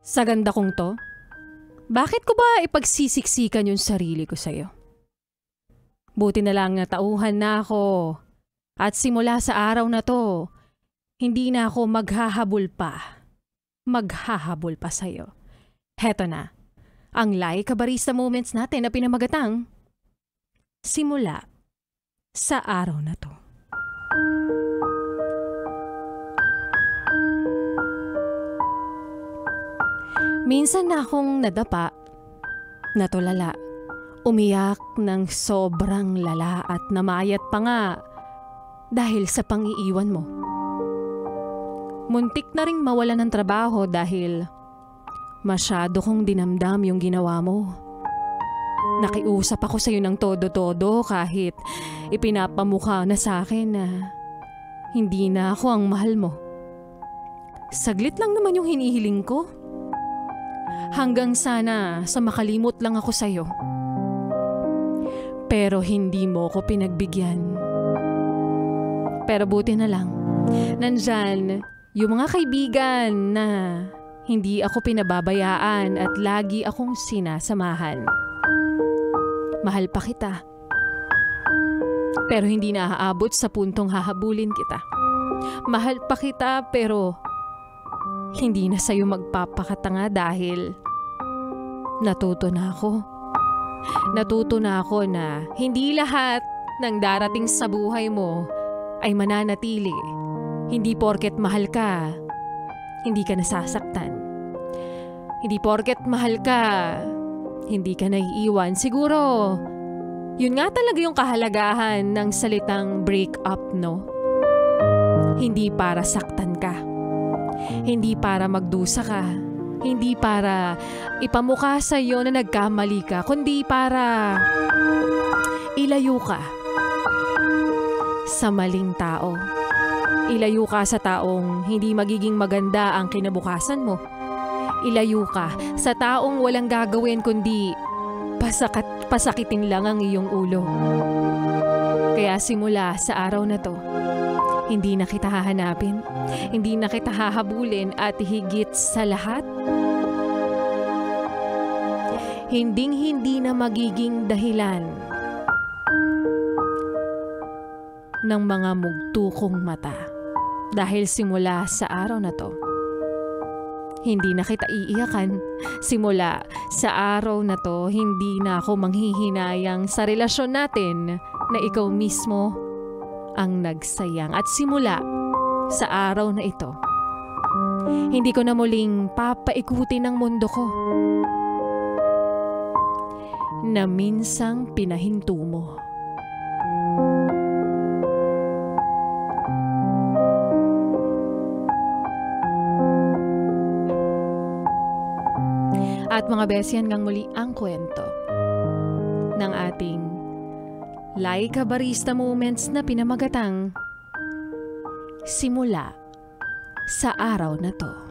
Sa ganda kong to, bakit ko ba ipagsisiksikan yung sarili ko sa'yo? Buti na lang natauhan na ako at simula sa araw na to, hindi na ako maghahabol pa. Maghahabol pa sa'yo. Heto na, ang Laika Barista Moments natin na pinamagatang simula sa araw na to. Minsan na akong nadapa, natulala, umiyak ng sobrang lala at namayat pa nga dahil sa pang-iiwan mo. Muntik na ring mawalan ng trabaho dahil masyado kong dinamdam yung ginawa mo. Nakiusap ako sa'yo ng todo-todo kahit ipinapamukha na sa akin na hindi na ako ang mahal mo. Saglit lang naman yung hinihiling ko. Hanggang sana sa makalimot lang ako sa'yo. Pero hindi mo ko pinagbigyan. Pero buti na lang, nandyan yung mga kaibigan na hindi ako pinababayaan at lagi akong sinasamahan. Mahal pa kita. Pero hindi na aabot sa puntong hahabulin kita. Mahal pa kita pero hindi na sa'yo magpapakatanga dahil natuto na ako. Natuto na ako na hindi lahat ng darating sa buhay mo ay mananatili. Hindi porket mahal ka, hindi ka nasasaktan. Hindi porket mahal ka, hindi ka naiiwan. Siguro, yun nga talaga yung kahalagahan ng salitang break up, no? Hindi para saktan ka. Hindi para magdusa ka. Hindi para ipamukha sa'yo na nagkamali ka, kundi para ilayo ka sa maling tao. Ilayo ka sa taong hindi magiging maganda ang kinabukasan mo. Ilayo ka sa taong walang gagawin kundi pasakitin lang ang iyong ulo. Kaya simula sa araw na to, hindi na kita hahanapin, hindi na kita hahabulin at higit sa lahat, hinding-hindi na magiging dahilan ng mga mugtukong mata. Dahil simula sa araw na to, hindi na kita iiyakan. Simula sa araw na to, hindi na ako manghihinayang sa relasyon natin na ikaw mismo ang nagsayang. At simula sa araw na ito, hindi ko na muling papaikutin ang mundo ko na minsang pinahinto mo. At mga besi, hanggang muli ang kwento ng ating Laika Barista Moments na pinamagatang simula sa araw na to.